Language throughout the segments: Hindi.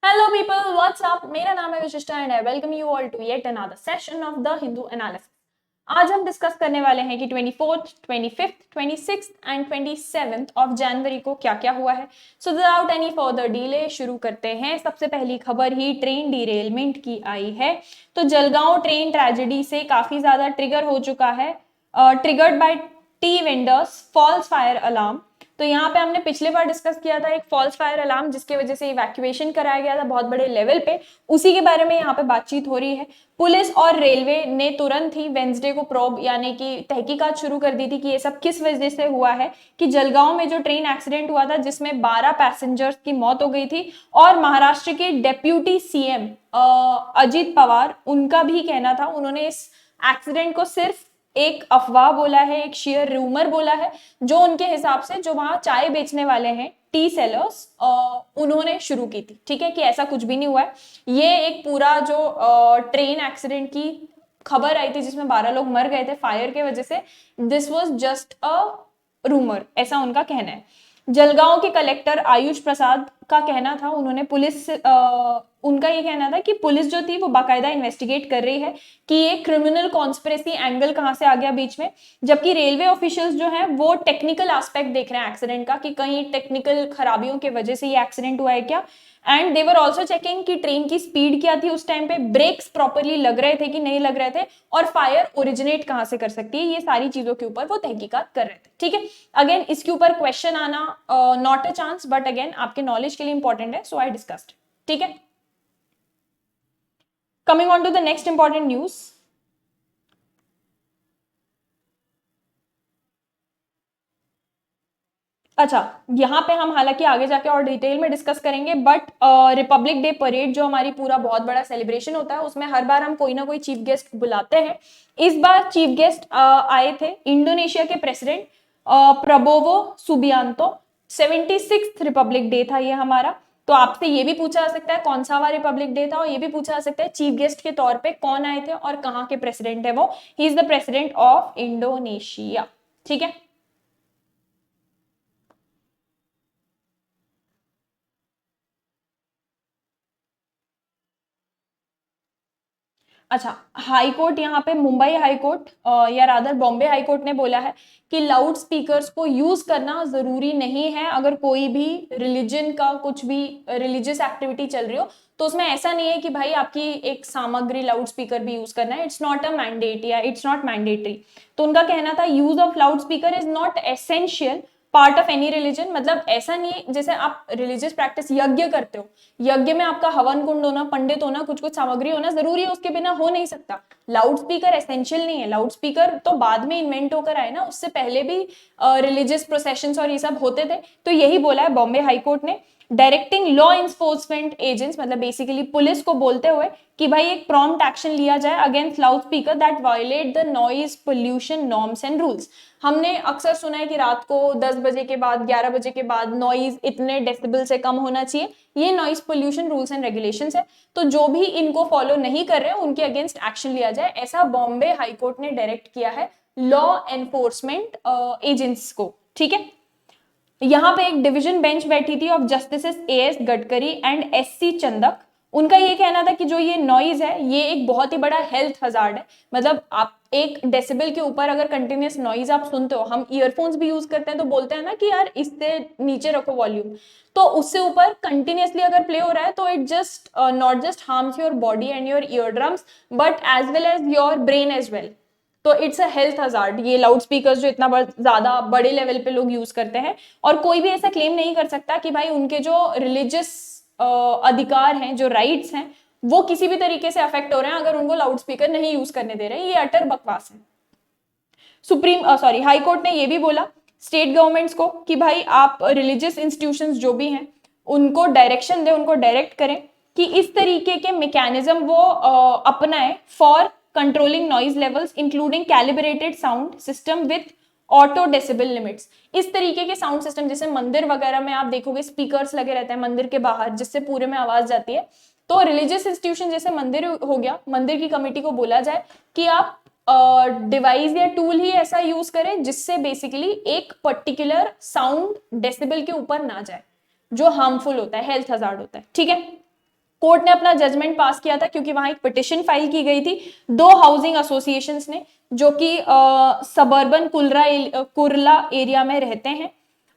Hello people, what's up. मेरा नाम है Vishishta and I welcome you all to yet another session of the Hindu analysis. आज हम डिस्कस करने वाले हैं कि 24th, 25th, 26th and 27th of January को क्या क्या हुआ है। So without any further delay शुरू करते हैं। सबसे पहली खबर ही ट्रेन डिरेलमेंट की आई है। तो जलगांव ट्रेन ट्रेजेडी से काफी ज्यादा ट्रिगर हो चुका है, triggered by tea vendors false fire alarm. तो यहाँ पे हमने पिछले बार डिस्कस किया था एक फॉल्स फायर अलार्म जिसकी वजह से इवैक्यूएशन कराया गया था बहुत बड़े लेवल पे। उसी के बारे में यहाँ पे बातचीत हो रही है। पुलिस और रेलवे ने तुरंत ही वेंसडे को प्रोब यानी कि तहकीकात शुरू कर दी थी कि ये सब किस वजह से हुआ है। कि जलगांव में जो ट्रेन एक्सीडेंट हुआ था जिसमें 12 पैसेंजर्स की मौत हो गई थी और महाराष्ट्र के डेप्यूटी सीएम अजित पवार, उनका भी कहना था, उन्होंने इस एक्सीडेंट को सिर्फ एक अफवाह बोला है, एक शेयर रूमर बोला है, जो उनके हिसाब से जो वहां चाय बेचने वाले हैं टी सेलर्स उन्होंने शुरू की थी। ठीक है, कि ऐसा कुछ भी नहीं हुआ है। ये एक पूरा जो ट्रेन एक्सीडेंट की खबर आई थी जिसमें 12 लोग मर गए थे फायर के वजह से, this was just a rumour, ऐसा उनका कहना है। जलगांव के कलेक्टर आयुष प्रसाद का कहना था, उन्होंने पुलिस उनका ये कहना था कि पुलिस जो थी वो बाकायदा इन्वेस्टिगेट कर रही है कि ये क्रिमिनल कॉन्स्पिरेसी एंगल कहां से आ गया बीच में। जबकि रेलवे ऑफिशियल्स जो हैं वो टेक्निकल एस्पेक्ट देख रहे हैं एक्सीडेंट का, कि कहीं टेक्निकल खराबियों की वजह से ये एक्सीडेंट हुआ है क्या। And they were also checking कि ट्रेन की स्पीड क्या थी उस टाइम पे, ब्रेक्स प्रॉपरली लग रहे थे कि नहीं लग रहे थे, और फायर ओरिजिनेट कहां से कर सकती है। ये सारी चीजों के ऊपर वो तहकीकात कर रहे थे। ठीक है, अगेन इसके ऊपर क्वेश्चन आना not a chance, but again आपके नॉलेज के लिए इंपॉर्टेंट है, सो आई डिस्कस्ड। ठीक है, coming on to the next important news. अच्छा, यहाँ पे हम हालांकि आगे जाके और डिटेल में डिस्कस करेंगे, बट रिपब्लिक डे परेड जो हमारी पूरा बहुत बड़ा सेलिब्रेशन होता है उसमें हर बार हम कोई ना कोई चीफ गेस्ट बुलाते हैं। इस बार चीफ गेस्ट आए थे इंडोनेशिया के president Prabowo Subianto. 76th Republic day था ये हमारा। तो आपसे ये भी पूछा जा सकता है कौन सा रिपब्लिक डे था, और ये भी पूछा जा सकता है चीफ गेस्ट के तौर पे कौन आए थे और कहाँ के प्रेसिडेंट है वो। He is the president of Indonesia. ठीक है, अच्छा, हाई कोर्ट, यहाँ पे मुंबई हाई कोर्ट या रादर बॉम्बे हाई कोर्ट ने बोला है कि लाउड स्पीकर्स को यूज करना जरूरी नहीं है। अगर कोई भी रिलीजन का कुछ भी रिलीजियस एक्टिविटी चल रही हो तो उसमें ऐसा नहीं है कि भाई आपकी एक सामग्री लाउड स्पीकर भी यूज करना है। इट्स नॉट अ मैंडेट या इट्स नॉट मैंडेटरी। तो उनका कहना था use of loud speaker is not essential part of any religion. मतलब ऐसा नहीं है जैसे आप रिलीजियस प्रैक्टिस यज्ञ करते हो, यज्ञ में आपका हवन कुंड होना, पंडित होना, कुछ कुछ सामग्री होना जरूरी है, उसके बिना हो नहीं सकता। लाउड स्पीकर एसेंशियल नहीं है। लाउड स्पीकर तो बाद में इन्वेंट होकर आए ना, उससे पहले भी रिलीजियस प्रोसेशंस और ये सब होते थे। तो यही बोला है बॉम्बे हाई कोर्ट ने, डायरेक्टिंग लॉ इन्फोर्समेंट एजेंट्स, मतलब बेसिकली पुलिस को बोलते हुए कि भाई एक प्रॉम्प्ट एक्शन लिया जाए against loud speaker that violate the noise pollution norms and rules. हमने अक्सर सुना है कि रात को 10 बजे के बाद, 11 बजे के बाद नॉइज इतने डेसिबल से कम होना चाहिए। ये noise pollution rules and regulations है। तो जो भी इनको फॉलो नहीं कर रहे उनके अगेंस्ट एक्शन लिया जाए, ऐसा बॉम्बे हाईकोर्ट ने डायरेक्ट किया है लॉ एनफोर्समेंट एजेंट्स को। ठीक है, यहाँ पे एक डिवीजन बेंच बैठी थी of justices as Gadkari and SC Chandak. उनका ये कहना था कि जो ये नॉइज है ये एक बहुत ही बड़ा हेल्थ हजार्ड है। मतलब आप एक डेसिबल के ऊपर अगर कंटिन्यूस नॉइज आप सुनते हो, हम ईयरफोन्स भी यूज करते हैं तो बोलते हैं ना कि यार इससे नीचे रखो वॉल्यूम, तो उससे ऊपर कंटिन्यूसली अगर प्ले हो रहा है तो it just not just harms your body and your ear drums but as well as your brain as well. तो इट्स अ हेल्थ हजार्ड ये लाउड स्पीकर्स जो इतना ज्यादा बड़े लेवल पे लोग यूज करते हैं। और कोई भी ऐसा क्लेम नहीं कर सकता कि भाई उनके जो रिलीजियस अधिकार हैं, जो राइट्स हैं, वो किसी भी तरीके से अफेक्ट हो रहे हैं अगर उनको लाउड स्पीकर नहीं यूज करने दे रहे हैं। ये अटर बकवास है। हाई कोर्ट ने ये भी बोला स्टेट गवर्नमेंट्स को कि भाई आप रिलीजियस इंस्टीट्यूशंस जो भी हैं उनको डायरेक्शन दें, उनको डायरेक्ट करें कि इस तरीके के मैकेनिज्म वो अपनाएं for controlling noise levels including calibrated sound system with auto decibel limits. इस तरीके के साउंड सिस्टम, जैसे मंदिर वगैरह में आप देखोगे स्पीकर्स लगे रहते हैं मंदिर के बाहर जिससे पूरे में आवाज जाती है। तो रिलीजियस इंस्टीट्यूशन जैसे मंदिर हो गया, मंदिर की कमेटी को बोला जाए कि आप डिवाइस या टूल ही ऐसा यूज करें जिससे बेसिकली एक पर्टिकुलर साउंड डेसिबल के ऊपर ना जाए जो हार्मफुल होता है, हेल्थ हजार्ड होता है। ठीक है, कोर्ट ने अपना जजमेंट पास किया था क्योंकि वहां एक पिटिशन फाइल की गई थी दो हाउसिंग एसोसिएशंस ने, जो कि सबर्बन कुर्ला एरिया में रहते हैं,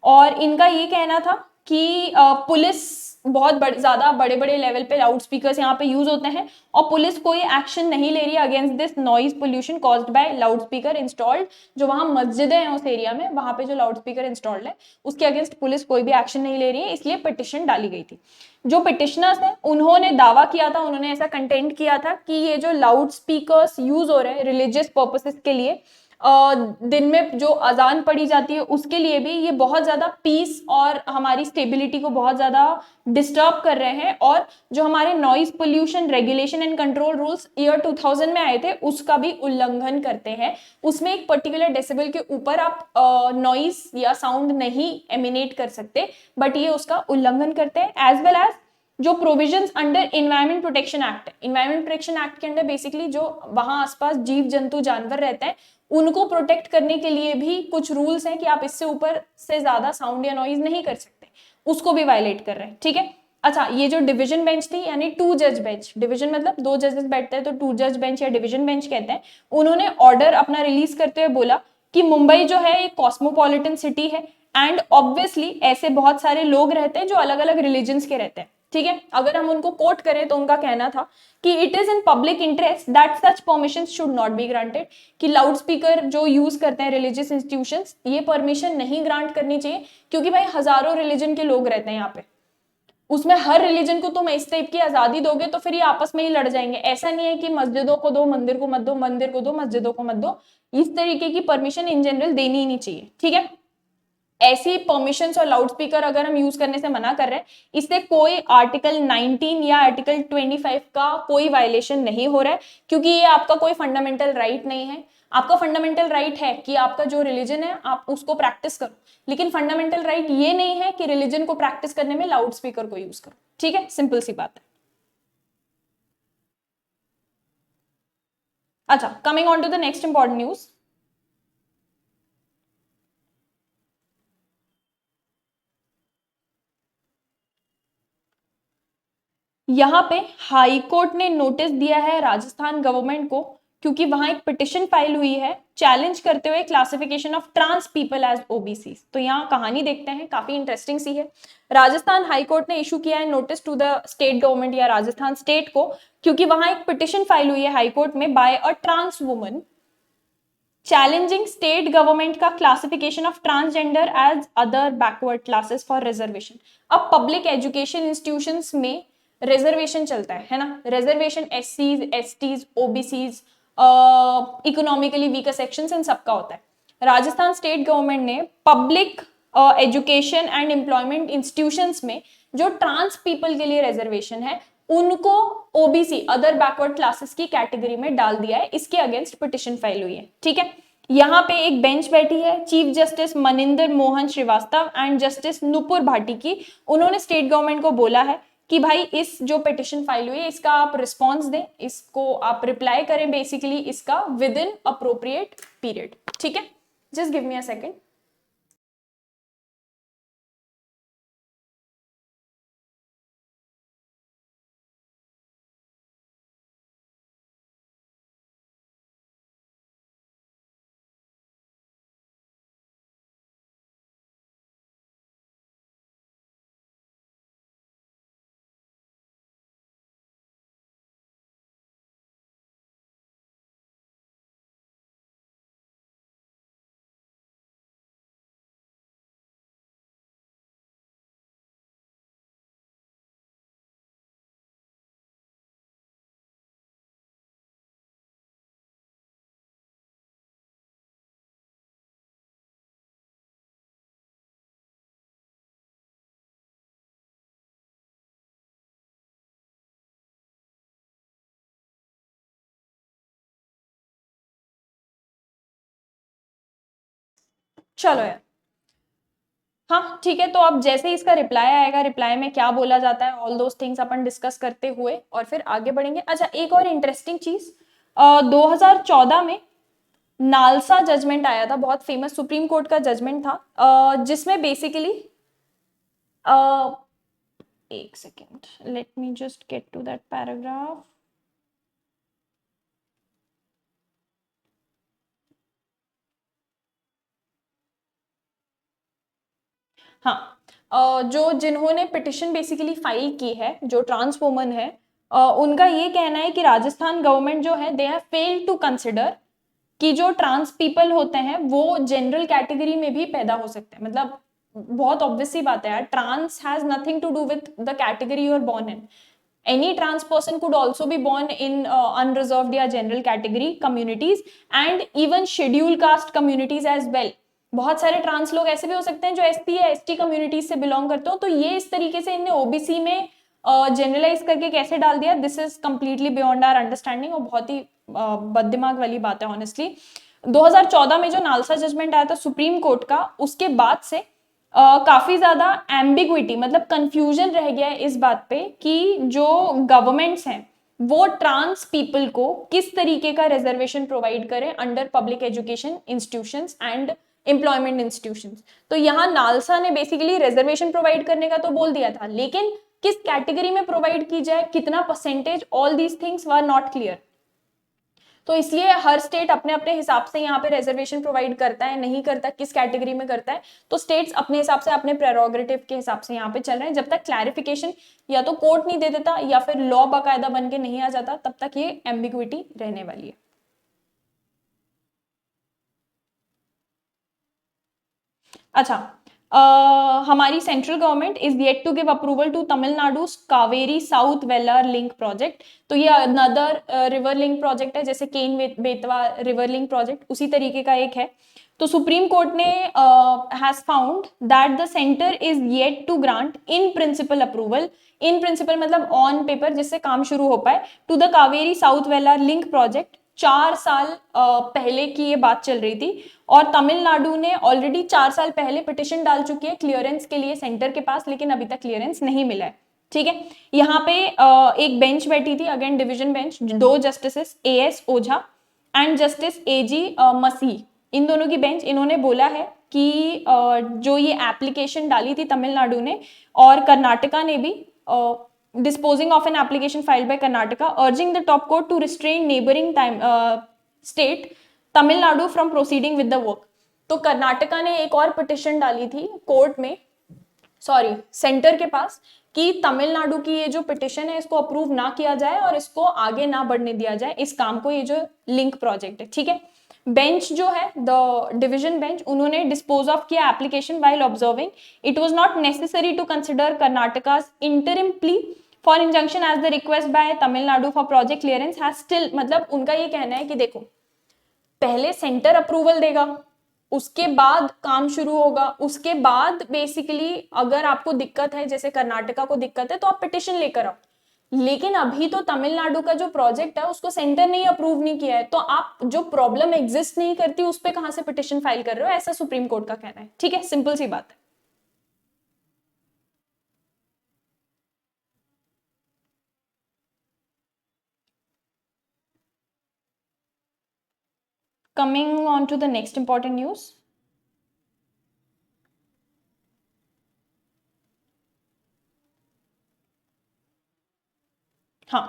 और इनका ये कहना था कि पुलिस बहुत ज्यादा बड़े बड़े लेवल पे लाउड स्पीकर्स यहाँ पे यूज होते हैं और पुलिस कोई एक्शन नहीं ले रही against this noise pollution caused by loud speaker installed. जो वहां मस्जिदें हैं उस एरिया में, वहां पे जो लाउड स्पीकर इंस्टॉल्ड है उसके अगेंस्ट पुलिस कोई भी एक्शन नहीं ले रही है, इसलिए पिटिशन डाली गई थी। जो पिटिशनर्स हैं उन्होंने दावा किया था, उन्होंने ऐसा कंटेंट किया था कि ये जो लाउड स्पीकर्स यूज हो रहे हैं रिलीजियस पर्पसेस के लिए, दिन में जो अजान पढ़ी जाती है उसके लिए भी, ये बहुत ज्यादा पीस और हमारी स्टेबिलिटी को बहुत ज्यादा डिस्टर्ब कर रहे हैं, और जो हमारे noise pollution regulation and control rules year 2000 में आए थे उसका भी उल्लंघन करते हैं। उसमें एक पर्टिकुलर डेसिबल के ऊपर आप नॉइज या साउंड नहीं एमिनेट कर सकते, बट ये उसका उल्लंघन करते हैं। एज वेल एज जो provisions under environment protection act, environment protection act के अंडर बेसिकली जो वहां आसपास जीव जंतु जानवर रहते हैं उनको प्रोटेक्ट करने के लिए भी कुछ रूल्स हैं कि आप इससे ऊपर से ज्यादा साउंड या नॉइज नहीं कर सकते, उसको भी वायलेट कर रहे हैं। ठीक है, अच्छा, ये जो डिवीजन बेंच थी यानी 2 जज बेंच, डिवीजन मतलब 2 जजेस बैठते हैं तो 2 जज बेंच या डिवीजन बेंच कहते हैं, उन्होंने ऑर्डर अपना रिलीज करते हुए बोला कि मुंबई जो है एक कॉस्मोपॉलिटन सिटी है एंड ऑब्वियसली ऐसे बहुत सारे लोग रहते हैं जो अलग अलग रिलीजन्स के रहते हैं। ठीक है, अगर हम उनको कोट करें तो उनका कहना था कि it is in public interest that such permission should not be granted, कि लाउड स्पीकर जो यूज करते हैं रिलीजियस इंस्टीट्यूशंस ये परमिशन नहीं ग्रांट करनी चाहिए, क्योंकि भाई हजारों रिलीजन के लोग रहते हैं यहाँ पे, उसमें हर रिलीजन को तुम इस टाइप की आजादी दोगे तो फिर ये आपस में ही लड़ जाएंगे। ऐसा नहीं है कि मस्जिदों को दो मंदिर को मत दो, मंदिर को दो मस्जिदों को मत दो, इस तरीके की परमिशन इन जनरल देनी ही नहीं चाहिए। ठीक है, ऐसी परमिशंस और लाउड स्पीकर अगर हम यूज करने से मना कर रहे हैं, इससे कोई आर्टिकल 19 या आर्टिकल 25 का कोई वायलेशन नहीं हो रहा है, क्योंकि ये आपका कोई फंडामेंटल राइट नहीं है। आपका फंडामेंटल राइट है कि आपका जो रिलीजन है आप उसको प्रैक्टिस करो, लेकिन फंडामेंटल राइट ये नहीं है कि रिलीजन को प्रैक्टिस करने में लाउड स्पीकर को यूज करो। ठीक है, सिंपल सी बात है। अच्छा, coming on to the next important news. यहाँ पे हाई कोर्ट ने नोटिस दिया है राजस्थान गवर्नमेंट को, क्योंकि वहां एक पिटिशन फाइल हुई है चैलेंज करते हुए classification of trans people as OBC. तो यहाँ कहानी देखते हैं, काफी इंटरेस्टिंग सी है। राजस्थान हाई कोर्ट ने इशू किया है notice to the state government या राजस्थान स्टेट को, क्योंकि वहां एक पिटिशन फाइल हुई है हाई कोर्ट में by a trans woman challenging state government का classification of transgender as other backward classes for reservation. अब पब्लिक एजुकेशन इंस्टीट्यूशंस में रिजर्वेशन चलता है ना, रिजर्वेशन एससीज, STs, OBCs, economically weaker sections इन सबका होता है। राजस्थान स्टेट गवर्नमेंट ने public education and employment institutions में जो ट्रांस पीपल के लिए रिजर्वेशन है उनको ओबीसी अदर बैकवर्ड क्लासेस की कैटेगरी में डाल दिया है। इसके अगेंस्ट पिटिशन फाइल हुई है। ठीक है, यहाँ पे एक बेंच बैठी है chief justice Maninder Mohan Shrivastava and justice Nupur Bhati की। उन्होंने स्टेट गवर्नमेंट को बोला है कि भाई इस जो पिटिशन फाइल हुई है इसका आप रिस्पॉन्स दें, इसको आप रिप्लाई करें बेसिकली इसका विद इन अप्रोप्रिएट पीरियड। ठीक है, just give me a second. चलो यार, हाँ ठीक है, तो अब जैसे ही इसका रिप्लाई आएगा, रिप्लाई में क्या बोला जाता है, all those things upon discuss करते हुए और फिर आगे बढ़ेंगे। अच्छा, एक और इंटरेस्टिंग चीज, 2014 में नालसा जजमेंट आया था, बहुत फेमस सुप्रीम कोर्ट का जजमेंट था, जिसमें बेसिकली एक second, let me just get to that paragraph. हाँ, जो जिन्होंने पिटिशन बेसिकली फाइल की है, जो ट्रांस वुमन है, उनका ये कहना है कि राजस्थान गवर्नमेंट जो है they have failed to consider कि जो ट्रांस पीपल होते हैं वो जनरल कैटेगरी में भी पैदा हो सकते हैं। मतलब बहुत ऑब्वियस सी बात है यार, trans has nothing to do with the category you are born in. Any trans person could also be born in unreserved या general category communities and even scheduled caste communities as well। बहुत सारे ट्रांस लोग ऐसे भी हो सकते हैं जो एसपी या एसटी कम्युनिटीज से बिलोंग करते हो। तो ये इस तरीके से इनने ओबीसी में जनरलाइज करके कैसे डाल दिया, this is completely beyond our understanding और बहुत ही बददिमाग वाली बात है ऑनेस्टली। 2014 में जो नालसा जजमेंट आया था सुप्रीम कोर्ट का, उसके बाद से काफी ज्यादा एम्बिग्विटी मतलब कंफ्यूजन रह गया है इस बात पे कि जो गवर्नमेंट्स हैं वो ट्रांस पीपल को किस तरीके का रिजर्वेशन प्रोवाइड करें under public education institutions and employment institutions. तो यहाँ नालसा ने बेसिकली रिजर्वेशन प्रोवाइड करने का तो बोल दिया था, लेकिन किस कैटेगरी में प्रोवाइड की जाए, कितना percentage, all these things were not clear. तो इसलिए हर स्टेट अपने अपने हिसाब से यहाँ पे रिजर्वेशन प्रोवाइड करता है, नहीं करता, किस कैटेगरी में करता है। तो स्टेट्स अपने हिसाब से अपने प्रेरोगेटिव के हिसाब से यहाँ पे चल रहे हैं। जब तक क्लैरिफिकेशन या तो कोर्ट नहीं दे देता या फिर लॉ बाकायदा बन के नहीं आ जाता, तब तक ये एम्बिग्विटी रहने वाली है। अच्छा, हमारी central government is yet to give approval to Tamil Nadu Kaveri south Vellar link project. तो ये अनदर रिवर लिंक प्रोजेक्ट है, जैसे Ken Betwa river link project उसी तरीके का एक है। तो सुप्रीम कोर्ट ने has found that the centre is yet to grant in principle approval, in principle मतलब ऑन पेपर जिससे काम शुरू हो पाए, to the Kaveri south Vellar link project. 4 साल पहले की ये बात चल रही थी और तमिलनाडु ने ऑलरेडी 4 साल पहले पिटिशन डाल चुकी है क्लियरेंस के लिए सेंटर के पास, लेकिन अभी तक क्लियरेंस नहीं मिला है। ठीक है, यहाँ पे एक बेंच बैठी थी, again division bench, 2 justices A S Ojha and justice A G Masih, इन दोनों की बेंच। इन्होंने बोला है कि जो ये एप्लीकेशन डाली थी तमिलनाडु ने और कर्नाटका ने भी, disposing of an application filed by Karnataka urging the top court to restrain neighboring state Tamil Nadu from proceeding with the work। तो कर्नाटका ने एक और पिटिशन डाली थी कोर्ट में, सॉरी सेंटर के पास, कि तमिलनाडु की ये जो पिटिशन है इसको अप्रूव ना किया जाए और इसको आगे ना बढ़ने दिया जाए इस काम को, ये जो लिंक प्रोजेक्ट है। ठीक है, बेंच जो है द डिवीजन बेंच, उन्होंने डिस्पोज ऑफ किया application while observing it was not necessary to consider Karnataka's interim plea for injunction as the request by Tamil Nadu for project clearance has still, मतलब उनका ये कहना है कि देखो पहले सेंटर अप्रूवल देगा, उसके बाद काम शुरू होगा, उसके बाद बेसिकली अगर आपको दिक्कत है, जैसे कर्नाटका को दिक्कत है, तो आप पिटिशन लेकर आओ। लेकिन अभी तो तमिलनाडु का जो प्रोजेक्ट है उसको सेंटर ने अप्रूव नहीं किया है, तो आप जो प्रॉब्लम एग्जिस्ट नहीं करती उस पर कहां से पिटिशन फाइल कर रहे हो, ऐसा सुप्रीम कोर्ट का कहना है। ठीक है, सिंपल सी बात है। Coming on to the next important news. हाँ,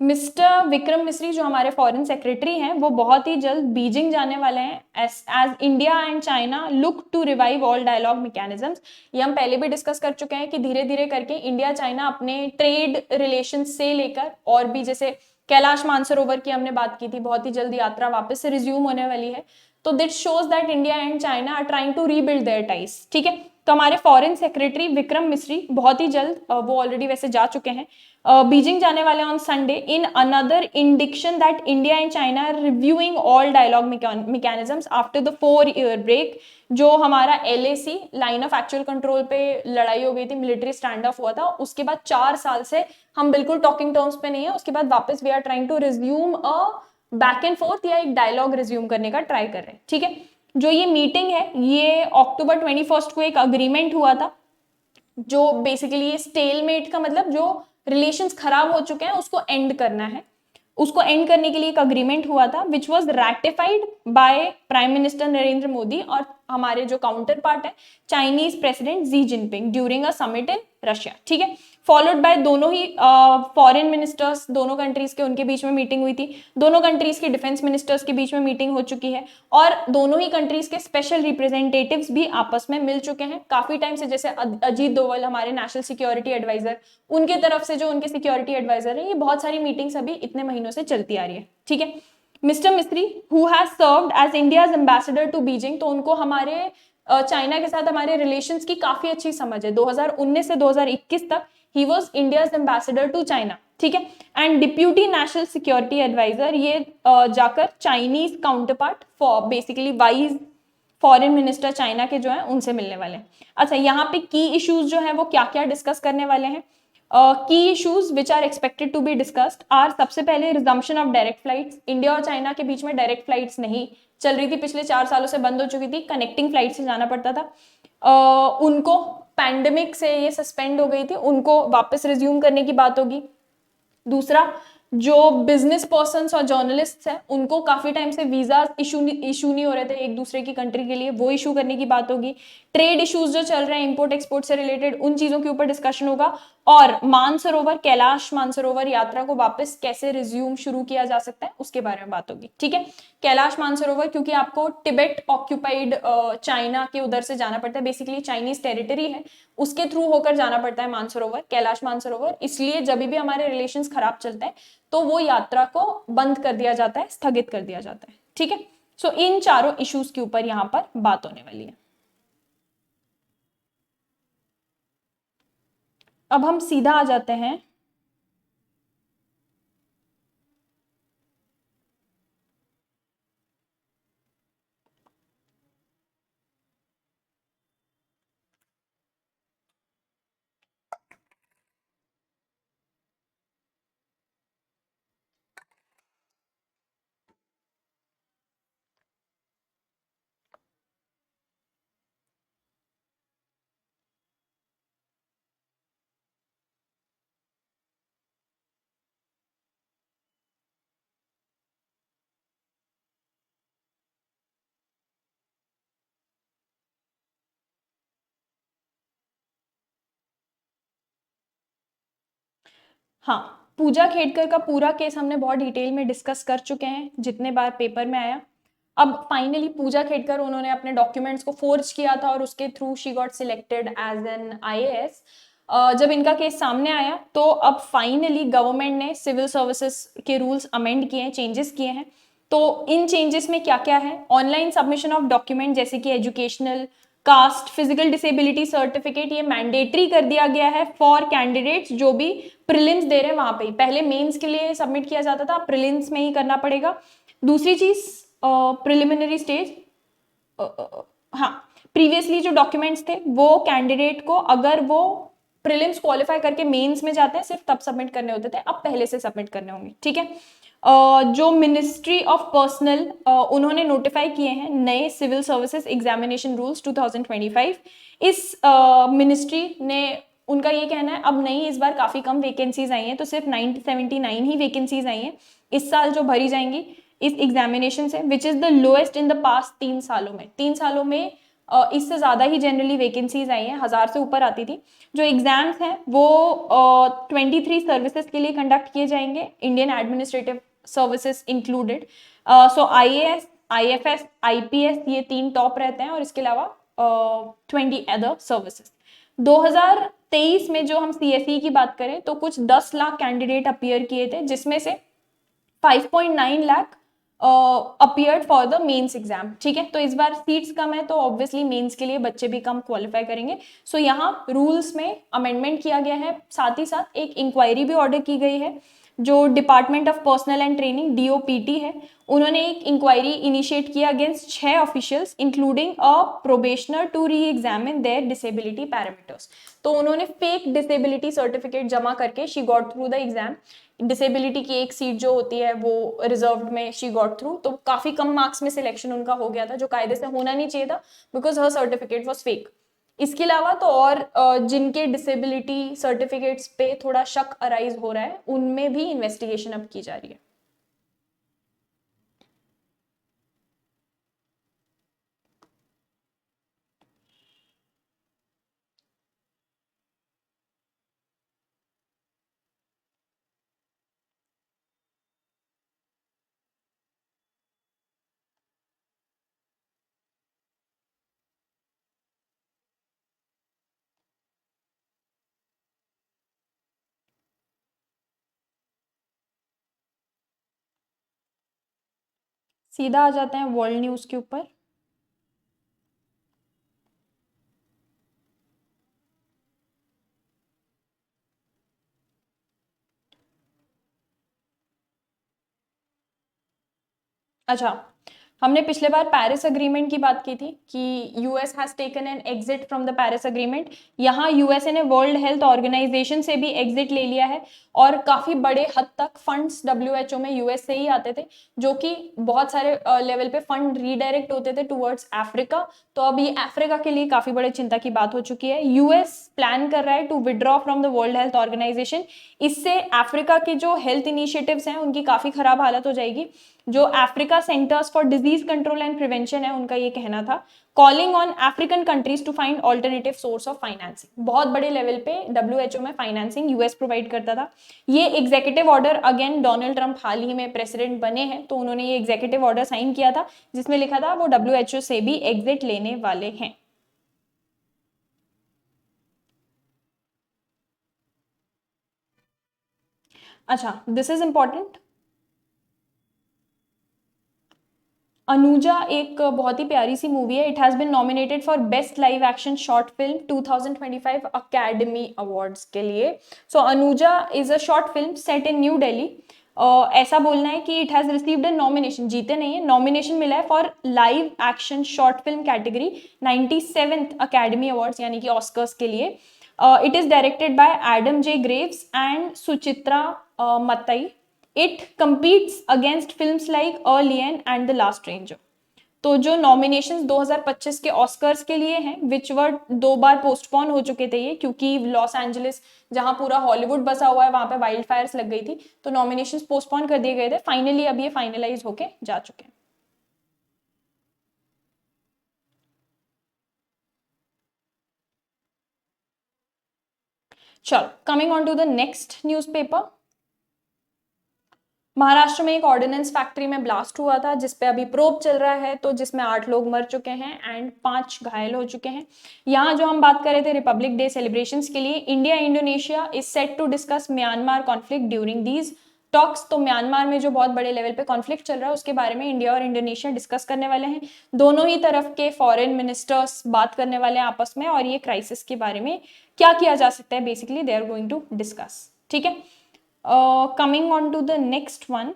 मिस्टर विक्रम मिस्री जो हमारे फॉरेन सेक्रेटरी हैं वो बहुत ही जल्द बीजिंग जाने वाले हैं as India and China look to revive all dialogue mechanisms. ये हम पहले भी डिस्कस कर चुके हैं कि धीरे धीरे करके इंडिया चाइना अपने ट्रेड रिलेशन से लेकर और भी, जैसे कैलाश मानसरोवर की हमने बात की थी, बहुत ही जल्द यात्रा वापस से रिज्यूम होने वाली है। तो this shows that India and China are trying to rebuild their ties. ठीक है, तो हमारे फॉरेन सेक्रेटरी विक्रम मिस्री बहुत ही जल्द, वो ऑलरेडी वैसे जा चुके हैं, बीजिंग जाने वाले on Sunday in another indication that India and China are reviewing all dialogue mechanisms after the 4-year break. जो हमारा LAC line of actual control पे लड़ाई हो गई थी, मिलिट्री स्टैंड ऑफ हुआ था, उसके बाद 4 साल से हम बिल्कुल टॉकिंग टर्म्स पे नहीं है। उसके बाद वापस we are trying to resume a back and forth या एक डायलॉग रिज्यूम करने का ट्राई कर रहे हैं। ठीक है, जो ये मीटिंग है ये अक्टूबर 21 को एक अग्रीमेंट हुआ था, जो बेसिकली ये स्टेलमेट का मतलब जो रिलेशंस खराब हो चुके हैं उसको एंड करना है। उसको एंड करने के लिए एक अग्रीमेंट हुआ था which was ratified by prime minister Narendra Modi और हमारे जो काउंटर पार्ट है Chinese president Xi Jinping during a summit in Russia, ठीक है। फॉलोड बाय दोनों ही फॉरेन मिनिस्टर्स, दोनों कंट्रीज के, उनके बीच में मीटिंग हुई थी। दोनों कंट्रीज के डिफेंस मिनिस्टर्स के बीच में मीटिंग हो चुकी है और दोनों ही कंट्रीज के स्पेशल रिप्रेजेंटेटिव्स भी आपस में मिल चुके हैं काफी टाइम से। जैसे अजीत डोवल हमारे नेशनल सिक्योरिटी एडवाइजर, उनके तरफ से जो उनके सिक्योरिटी एडवाइजर है, ये बहुत सारी मीटिंग्स अभी इतने महीनों से चलती आ रही है, ठीक है। Mister Misri who has served as India's ambassador to Beijing, तो उनको हमारे चाइना के साथ हमारे रिलेशंस की काफी अच्छी समझ है। 2019 से 2021 तक he was India's ambassador to China, ठीक है। And deputy national security advisor, ये जाकर Chinese counterpart for basically vice foreign minister China के जो है उनसे मिलने वाले हैं। अच्छा, यहाँ पे की इश्यूज जो है वो क्या क्या डिस्कस करने वाले हैं। Key issues which are expected to be discussed are, सबसे पहले resumption of direct flights. India और चाइना के बीच में डायरेक्ट फ्लाइट्स नहीं चल रही थी, पिछले 4 सालों से बंद हो चुकी थी, कनेक्टिंग फ्लाइट से जाना पड़ता था। उनको पैंडेमिक से ये सस्पेंड हो गई थी, उनको वापस रिज्यूम करने की बात होगी। दूसरा, जो बिजनेस पर्सन्स और जर्नलिस्ट हैं उनको काफी टाइम से वीजा इशू नहीं हो रहे थे एक दूसरे की कंट्री के लिए, वो इशू करने की बात होगी। ट्रेड इश्यूज जो चल रहे हैं इंपोर्ट एक्सपोर्ट से रिलेटेड, उन चीजों के ऊपर डिस्कशन होगा। और मानसरोवर, कैलाश मानसरोवर यात्रा को वापस कैसे रिज्यूम शुरू किया जा सकता है उसके बारे में बात होगी, ठीक है। कैलाश मानसरोवर, क्योंकि आपको टिबेट ऑक्यूपाइड चाइना के उधर से जाना पड़ता है, बेसिकली चाइनीज टेरिटरी है, उसके थ्रू होकर जाना पड़ता है मानसरोवर, कैलाश मानसरोवर। इसलिए जब भी हमारे रिलेशंस खराब चलते हैं तो वो यात्रा को बंद कर दिया जाता है, स्थगित कर दिया जाता है, ठीक है। सो इन चारों इश्यूज के ऊपर यहां पर बात होने वाली है। अब हम सीधा आ जाते हैं हाँ, पूजा खेडकर का पूरा केस हमने बहुत डिटेल में डिस्कस कर चुके हैं जितने बार पेपर में आया। अब फाइनली पूजा खेडकर, उन्होंने अपने डॉक्यूमेंट्स को फोर्ज किया था और उसके through she got selected as an IAS. जब इनका केस सामने आया तो अब फाइनली गवर्नमेंट ने सिविल सर्विसेज के रूल्स अमेंड किए हैं, चेंजेस किए हैं। तो इन चेंजेस में क्या क्या है, ऑनलाइन सबमिशन ऑफ डॉक्यूमेंट जैसे कि educational, caste, physical disability certificate, ये मैंडेटरी कर दिया गया है फॉर कैंडिडेट्स जो भी प्रीलिम्स दे रहे हैं वहां पे ही। पहले मेंस के लिए सबमिट किया जाता था, प्रीलिम्स में ही करना पड़ेगा। दूसरी चीज, प्रिलिमिनरी स्टेज, हाँ, प्रीवियसली जो डॉक्यूमेंट्स थे वो कैंडिडेट को अगर वो प्रीलिम्स क्वालिफाई करके मेंस में जाते हैं सिर्फ तब सबमिट करने होते थे, अब पहले से सबमिट करने होंगे, ठीक है। जो मिनिस्ट्री ऑफ पर्सनल, उन्होंने नोटिफाई किए हैं नए सिविल सर्विसेज एग्जामिनेशन रूल्स 2025। इस मिनिस्ट्री ने, उनका ये कहना है अब नहीं, इस बार काफी कम वैकेंसीज आई हैं, तो सिर्फ 979 ही वैकेंसीज आई हैं इस साल जो भरी जाएंगी इस एग्जामिनेशन से, which is the lowest in the past 3 सालों में। 3 सालों में इससे ज्यादा ही जनरली वैकेंसीज आई हैं, 1000 से ऊपर आती थी। जो एग्जाम्स हैं वो 23 सर्विसेज के लिए कंडक्ट किए जाएंगे, इंडियन एडमिनिस्ट्रेटिव सर्विसेज इंक्लूडेड। सो आईएएस, आईएफएस, आईपीएस, ये 3 टॉप रहते हैं और इसके अलावा 20 अदर सर्विसेज। 2023 में जो हम सीएसई की बात करें तो कुछ 10 लाख कैंडिडेट अपीयर किए थे, जिसमें से 5.9 lakh appeared for the mains exam, ठीक है। तो इस बार सीट्स कम है तो ऑब्वियसली मेंस के लिए बच्चे भी कम क्वालिफाई करेंगे। सो यहाँ रूल्स में अमेंडमेंट किया गया है, साथ ही साथ एक इंक्वायरी भी ऑर्डर की गई है। जो department of personnel and training DOPT है, उन्होंने एक इंक्वायरी इनिशिएट किया against 6 officials including a probationer to reexamine their disability parameters. तो उन्होंने फेक डिसेबिलिटी सर्टिफिकेट जमा करके she got through the exam. Disability की एक सीट जो होती है वो रिजर्व्ड में शी गॉट थ्रू, तो काफी कम मार्क्स में सिलेक्शन उनका हो गया था, जो कायदे से होना नहीं चाहिए था, because her certificate was fake. इसके अलावा तो और जिनके डिसेबिलिटी सर्टिफिकेट्स पे थोड़ा शक अराइज हो रहा है उनमें भी इन्वेस्टिगेशन अब की जा रही है। सीधा आ जाते हैं वर्ल्ड न्यूज के ऊपर। अच्छा, हमने पिछले बार पेरिस अग्रीमेंट की बात की थी कि US has taken an exit from the Paris agreement. यहाँ यूएसए ने वर्ल्ड हेल्थ ऑर्गेनाइजेशन से भी एग्जिट ले लिया है और काफी बड़े हद तक फंड्स डब्ल्यूएचओ में यूएस से ही आते थे, जो कि बहुत सारे लेवल पे फंड रीडायरेक्ट होते थे टुवर्ड्स अफ्रीका। तो अब ये अफ्रीका के लिए काफी बड़े चिंता की बात हो चुकी है। यूएस प्लान कर रहा है to withdraw from the World Health Organization. इससे अफ्रीका के जो हेल्थ इनिशिएटिव्स हैं उनकी काफी खराब हालत हो जाएगी। जो Africa Centres for Disease Control and Prevention है, उनका ये कहना था, calling on African countries to find alternative source of financing. बहुत बड़े लेवल पे डब्ल्यूएचओ में फाइनेंसिंग यूएस प्रोवाइड करता था। ये executive order, again Donald Trump हाल ही में प्रेसिडेंट बने हैं, तो उन्होंने ये एग्जीक्यूटिव ऑर्डर साइन किया था जिसमें लिखा था वो डब्ल्यूएचओ से भी एग्जिट लेने वाले हैं। अच्छा, दिस इज इंपॉर्टेंट। अनुजा एक बहुत ही प्यारी सी मूवी है। It has been nominated for best live action short film 2025 academy awards के लिए। So Anuja is a short film set in New Delhi. ऐसा बोलना है कि it has received a nomination, जीते नहीं है, नॉमिनेशन मिला है for live action short film category 97th academy awards यानी कि ऑस्कर्स के लिए। It is directed by Adam J Graves and Suchitra मत्तई। It competes against films like a lien and the last ranger. तो जो नॉमिनेशंस 2025 के ऑस्कर्स के लिए हैं, विच वर 2 बार पोस्टपोन हो चुके थे ये, क्योंकि लॉस एंजलिस जहां पूरा हॉलीवुड बसा हुआ है वहां पे वाइल्ड फायर्स लग गई थी, तो नॉमिनेशंस पोस्टपोन कर दिए गए थे। फाइनली अब ये फाइनलाइज होके जा चुके हैं। चलो, coming on to the next newspaper. Maharashtra में एक ऑर्डिनेंस फैक्ट्री में ब्लास्ट हुआ था जिसपे अभी प्रोब चल रहा है, तो जिसमें 8 लोग मर चुके हैं एंड 5 घायल हो चुके हैं। यहाँ जो हम बात कर रहे थे रिपब्लिक डे सेलिब्रेशंस के लिए, India Indonesia is set to discuss Myanmar conflict during these talks. तो म्यांमार में जो बहुत बड़े लेवल पे कॉन्फ्लिक्ट चल रहा है उसके बारे में इंडिया और इंडोनेशिया डिस्कस करने वाले हैं। दोनों ही तरफ के फॉरेन मिनिस्टर्स बात करने वाले हैं आपस में, और ये क्राइसिस के बारे में क्या किया जा सकता है basically they are going to discuss. ठीक है, coming on to the next one.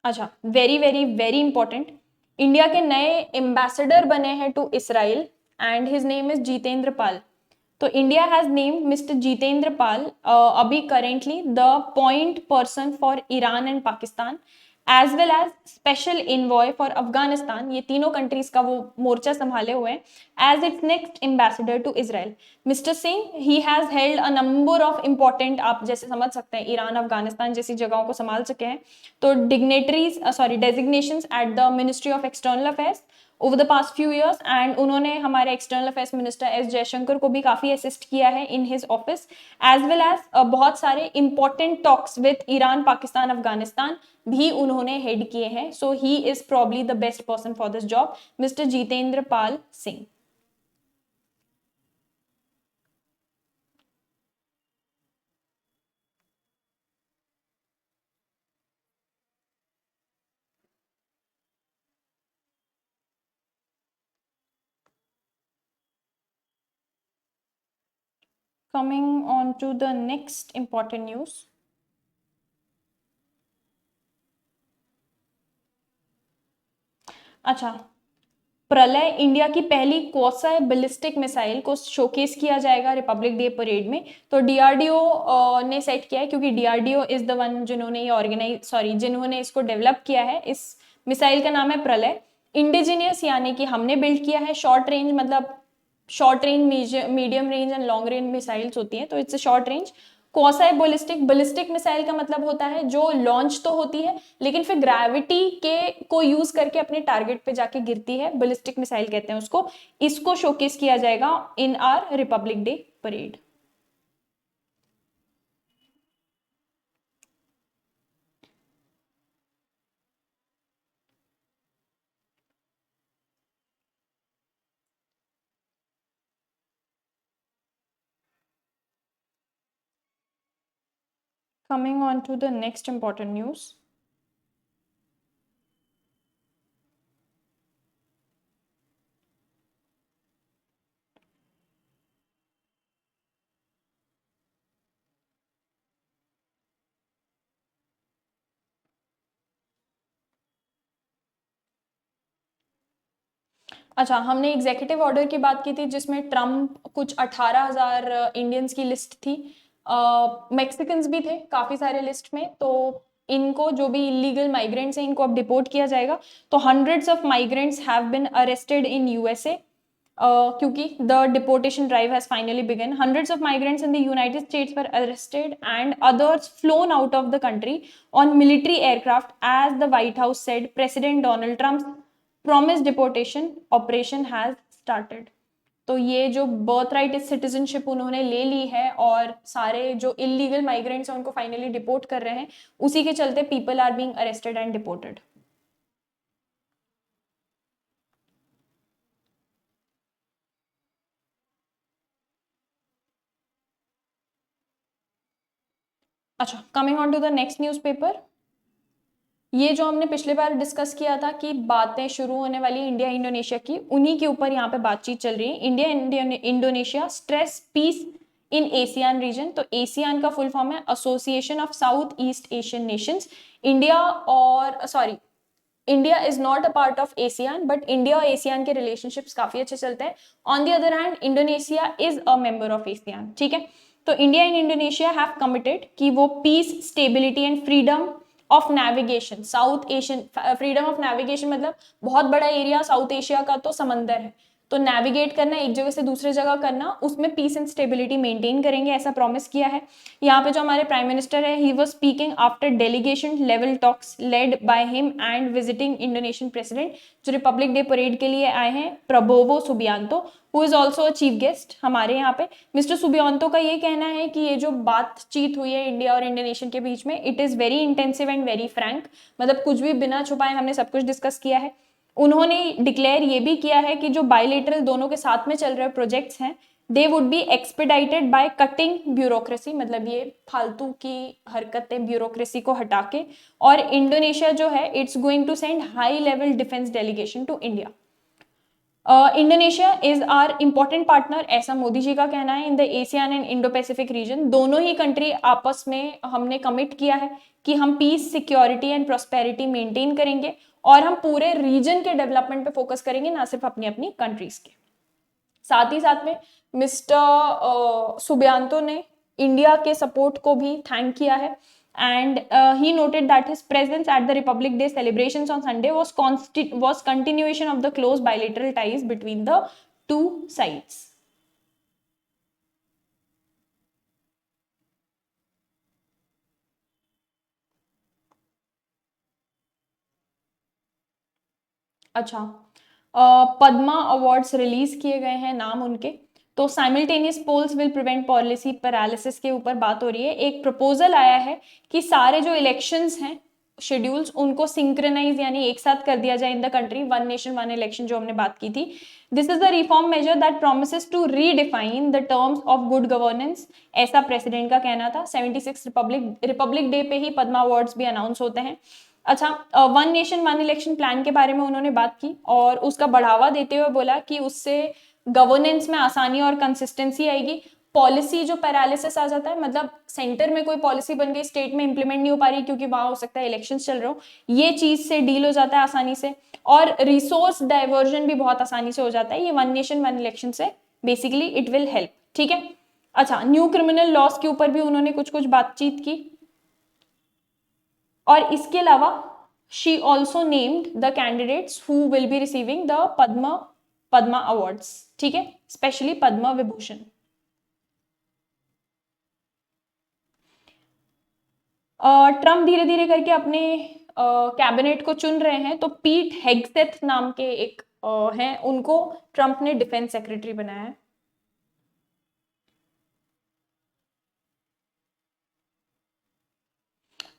अच्छा, very very very important. India के नए एम्बेसडर बने हैं to Israel and his name is Jitendra Pal. तो India has named mister Jitendra Pal अभी currently the point person for Iran and Pakistan as well as special envoy for Afghanistan. ये तीनों कंट्रीज का वो मोर्चा संभाले हुए हैं as it's next ambassador to Israel. Mister Singh he has held a number of important, आप जैसे समझ सकते हैं ईरान अफगानिस्तान जैसी जगहों को संभाल चुके हैं, तो dignitaries designations at the ministry of external affairs over the past few years. And उन्होंने हमारे external affairs minister S Jaishankar को भी काफी असिस्ट किया है in his office, as well as बहुत सारे important talks with Iran Pakistan Afghanistan भी उन्होंने हेड किए हैं। So he is probably the best person for this job, mister Jitendra Pal Singh. Coming on to the next important news. अच्छा, प्रलय इंडिया की पहली कोसाई बैलिस्टिक मिसाइल को शोकेस किया जाएगा रिपब्लिक डे परेड में। तो डीआरडीओ ने सेट किया है, क्योंकि डीआरडीओ इज द वन जिन्होंने ये जिन्होंने इसको डेवलप किया है। इस मिसाइल का नाम है प्रलय। इंडिजिनियस यानी कि हमने बिल्ड किया है। शॉर्ट रेंज मतलब short range, medium range and long range missiles होती हैं, तो it's short range. Quasi ballistic, ballistic missile का मतलब होता है जो लॉन्च तो होती है लेकिन फिर ग्रेविटी के को यूज करके अपने टारगेट पे जाके गिरती है, बैलिस्टिक मिसाइल कहते हैं उसको। इसको शोकेस किया जाएगा इन are Republic Day parade. coming on to the next important news. अच्छा, हमने एग्जीक्यूटिव ऑर्डर की बात की थी जिसमें ट्रम्प कुछ 18,000 इंडियंस की लिस्ट थी, मैक्सिकन्स भी थे काफी सारे लिस्ट में, तो इनको जो भी इलीगल माइग्रेंट्स हैं इनको अब डिपोर्ट किया जाएगा। तो hundreds of migrants have been arrested in USA क्योंकि the deportation drive has finally begun. Hundreds of migrants in the United States were arrested and others flown out of the country on military aircraft as the White House said president Donald Trump promise deportation operation has started. तो ये जो बर्थ राइट सिटीजनशिप उन्होंने ले ली है और सारे जो इलीगल माइग्रेंट्स हैं उनको फाइनली डिपोर्ट कर रहे हैं, उसी के चलते people are being arrested and deported. अच्छा, coming on to the next newspaper. ये जो हमने पिछले बार डिस्कस किया था कि बातें शुरू होने वाली इंडिया इंडोनेशिया की, उन्हीं के ऊपर यहाँ पे बातचीत चल रही है। India Indonesia stress peace in ASEAN region. तो एशियान का फुल फॉर्म है Association of South East Asian Nations. India is not a part of ASEAN, but India और एशियान के रिलेशनशिप्स काफी अच्छे चलते हैं। On the other hand Indonesia is a member of ASEAN, ठीक है। तो India and Indonesia have committed कि वो peace, stability and freedom of navigation, south Asian freedom of navigation मतलब बहुत बड़ा एरिया साउथ एशिया का तो समंदर है, तो नेविगेट करना, एक जगह से दूसरे जगह करना, उसमें पीस एंड स्टेबिलिटी मेंटेन करेंगे, ऐसा प्रॉमिस किया है। यहाँ पे जो हमारे प्राइम मिनिस्टर है, he was speaking after delegation level talks led by him and visiting Indonesian president, जो रिपब्लिक डे परेड के लिए आए हैं, Prabowo Subianto, who is also a chief guest हमारे यहाँ पे। मिस्टर सुबियांतो का ये कहना है कि ये जो बातचीत हुई है इंडिया और इंडोनेशियन के बीच में, it is very intensive and very Frank, मतलब कुछ भी बिना छुपाए हमने सब कुछ डिस्कस किया है। उन्होंने डिक्लेयर ये भी किया है कि जो बायलेटरल दोनों के साथ में चल रहे प्रोजेक्ट्स हैं, they would be expedited by cutting bureaucracy, मतलब ये फालतू की हरकतें, ब्यूरोक्रेसी को हटा के। और इंडोनेशिया जो है, it's going to send high level defence delegation to India. Indonesia is our important partner, ऐसा मोदी जी का कहना है, in the Asian and Indo Pacific region. दोनों ही कंट्री आपस में हमने कमिट किया है कि हम peace, security and prosperity maintain करेंगे और हम पूरे रीजन के डेवलपमेंट पे फोकस करेंगे, ना सिर्फ अपनी अपनी कंट्रीज के। साथ ही साथ में मिस्टर सुबियांतो ने इंडिया के सपोर्ट को भी थैंक किया है and he noted that his presence at the Republic Day celebrations on Sunday was continuation of the close bilateral ties between the two sides. अच्छा, पद्मा अवार्ड्स रिलीज किए गए हैं, नाम उनके। तो simultaneous polls will prevent policy paralysis के ऊपर बात हो रही है। एक प्रपोजल आया है कि सारे जो इलेक्शंस हैं शेड्यूल्स, उनको सिंक्रोनाइज यानी एक साथ कर दिया जाए in the country, one nation one election जो हमने बात की थी। This is the reform major that promises to redefine the terms of good governance, ऐसा प्रेसिडेंट का कहना था। 76 रिपब्लिक डे पे ही पद्मा अवार्ड्स भी अनाउंस होते हैं। अच्छा, one nation one election plan के बारे में उन्होंने बात की और उसका बढ़ावा देते हुए बोला कि उससे गवर्नेंस में आसानी और कंसिस्टेंसी आएगी। पॉलिसी जो पैरालिसिस आ जाता है, मतलब सेंटर में कोई पॉलिसी बन गई, स्टेट में इंप्लीमेंट नहीं हो पा रही क्योंकि वहां हो सकता है इलेक्शंस चल रहे हो, ये चीज से डील हो जाता है आसानी से। और रिसोर्स डाइवर्जन भी बहुत आसानी से हो जाता है, ये वन नेशन वन इलेक्शन से बेसिकली इट विल हेल्प, ठीक है। अच्छा, न्यू क्रिमिनल लॉस के ऊपर भी उन्होंने कुछ कुछ बातचीत की और इसके अलावा she also named the candidates who will be receiving the Padma awards, ठीक है, स्पेशली पद्मा विभूषण। ट्रम्प धीरे धीरे करके अपने कैबिनेट को चुन रहे हैं, तो पीट हेग्सेथ नाम के एक हैं, उनको ट्रम्प ने डिफेंस सेक्रेटरी बनाया है।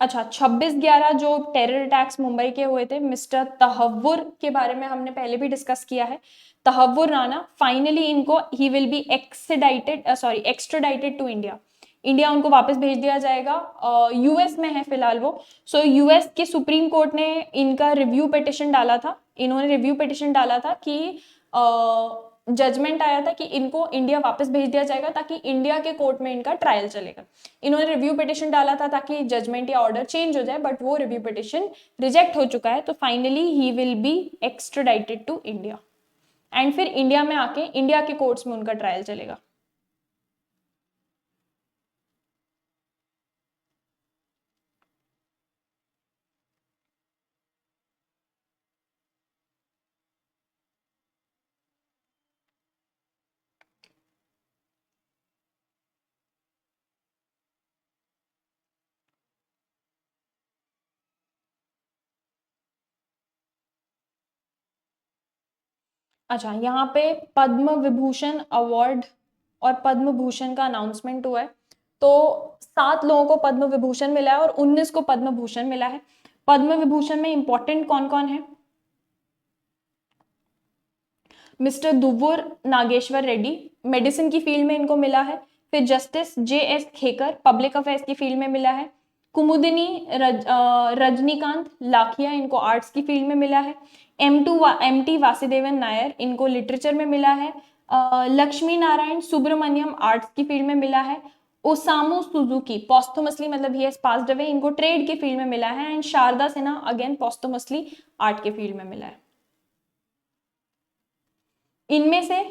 अच्छा, 26/11 जो टेरर अटैक्स मुंबई के हुए थे, मिस्टर तहव्वुर के बारे में हमने पहले भी डिस्कस किया है। तहव्वुर राणा, फाइनली इनको he will be extradited to India. India उनको वापस भेज दिया जाएगा। यूएस में है फिलहाल वो। सो यूएस के सुप्रीम कोर्ट ने इनका रिव्यू पिटिशन डाला था, इन्होंने रिव्यू पिटिशन डाला था कि जजमेंट आया था कि इनको इंडिया वापस भेज दिया जाएगा ताकि इंडिया के कोर्ट में इनका ट्रायल चलेगा। इन्होंने रिव्यू पिटिशन डाला था ताकि जजमेंट या ऑर्डर चेंज हो जाए, बट वो रिव्यू पिटिशन रिजेक्ट हो चुका है। तो finally he will be extradited to India and फिर इंडिया में आके इंडिया के कोर्ट्स में उनका ट्रायल चलेगा। अच्छा, यहाँ पे पद्म विभूषण अवार्ड और पद्म भूषण का अनाउंसमेंट हुआ है। तो 7 लोगों को पद्म विभूषण मिला है और 19 को पद्म भूषण मिला है। पद्म विभूषण में इंपॉर्टेंट कौन कौन है? मिस्टर दुव्वूर नागेश्वर रेड्डी, मेडिसिन की फील्ड में इनको मिला है। फिर जस्टिस JS खेकर, पब्लिक अफेयर्स की फील्ड में मिला है। कुमुदिनी रजनीकांत लाखिया, इनको आर्ट्स की फील्ड में मिला है। MT वासुदेवन नायर, इनको लिटरेचर में मिला है। लक्ष्मी नारायण सुब्रमण्यम, आर्ट्स की फील्ड में मिला है। ओसामू सुजुकी पोस्टोमसली, मतलब ही हैज पास्ड अवे, इनको ट्रेड की फील्ड में मिला है। And Sharda Sinha again posthumously art के फील्ड में मिला है। इनमें से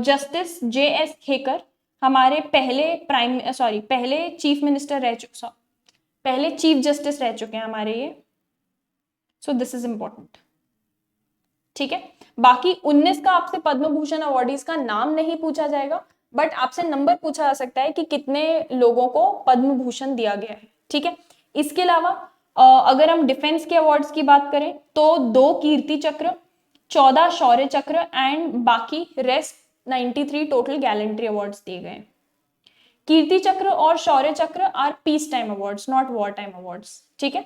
जस्टिस JS खेकर हमारे पहले चीफ मिनिस्टर पहले चीफ जस्टिस रह चुके हैं हमारे ये। सो दिस इज इंपॉर्टेंट, ठीक है। बाकी 19 का आपसे पद्म भूषण अवार्डीज का नाम नहीं पूछा जाएगा, बट आपसे नंबर पूछा जा सकता है कि कितने लोगों को पद्म भूषण दिया गया है, ठीक है। इसके अलावा अगर हम डिफेंस के अवार्ड्स की बात करें तो 2 कीर्ति चक्र, 14 शौर्य चक्र एंड बाकी रेस्ट 93 टोटल गैलेंट्री अवार्ड्स दिए गए। कीर्ति चक्र और Shaurya Chakra are peace time awards, not war time awards, ठीक है।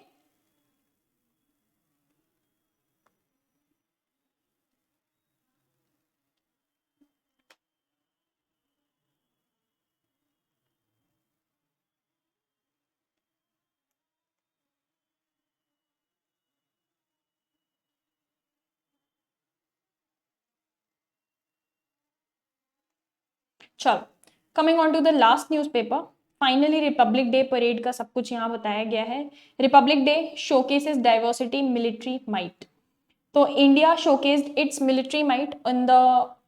चलो, coming on to the last newspaper, finally Republic Day parade का सब कुछ यहाँ बताया गया है। Republic Day showcases diversity military might. तो India showcased its military might on the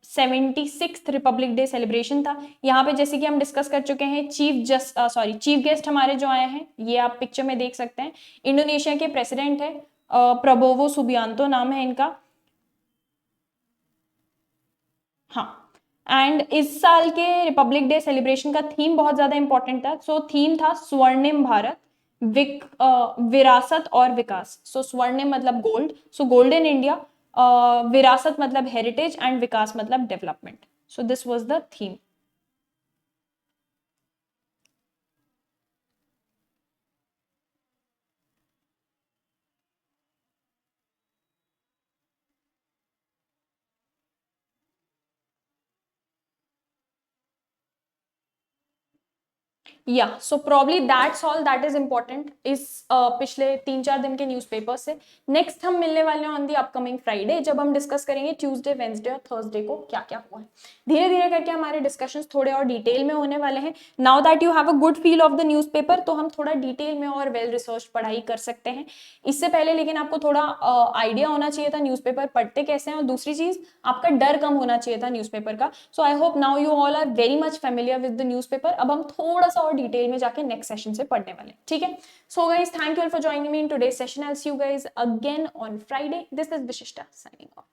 76th Republic Day celebration था। यहाँ पे जैसे कि हम डिस्कस कर चुके हैं, चीफ गेस्ट हमारे जो आए हैं, ये आप पिक्चर में देख सकते हैं। इंडोनेशिया के प्रेसिडेंट है, प्रबोवो सुबियांतो नाम है इनका। हाँ, एंड इस साल के रिपब्लिक डे सेलिब्रेशन का थीम बहुत ज्यादा इंपॉर्टेंट था। सो थीम था स्वर्णिम भारत, विरासत और विकास। सो स्वर्णिम मतलब गोल्ड, सो गोल्डन इंडिया, विरासत मतलब हेरिटेज एंड विकास मतलब development. So this was the theme. Yeah so probably that's all that is important इस पिछले 3-4 दिन के न्यूज़पेपर से। नेक्स्ट हम मिलने वाले हैं ऑन दी अपकमिंग फ्राइडे, जब हम डिस्कस करेंगे ट्यूसडे, वेंसडे और थर्सडे को क्या क्या हुआ है। धीरे धीरे करके हमारे डिस्कशंस थोड़े और डिटेल में होने वाले हैं। Now that you have a good feel of the newspaper, तो हम थोड़ा डिटेल में और वेल रिसर्च पढ़ाई कर सकते हैं। इससे पहले लेकिन आपको थोड़ा आइडिया होना चाहिए था न्यूज़पेपर पढ़ते कैसे हैं, और दूसरी चीज आपका डर कम होना चाहिए था न्यूज़पेपर का। So I hope now you all are very much familiar with the newspaper. अब हम थोड़ा सा और डिटेल में जाके नेक्स्ट सेशन से पढ़ने वाले, ठीक है। So guys, thank you for joining me in today's session. I will see you guys again on Friday. This is विशिष्टा साइनिंग ऑफ।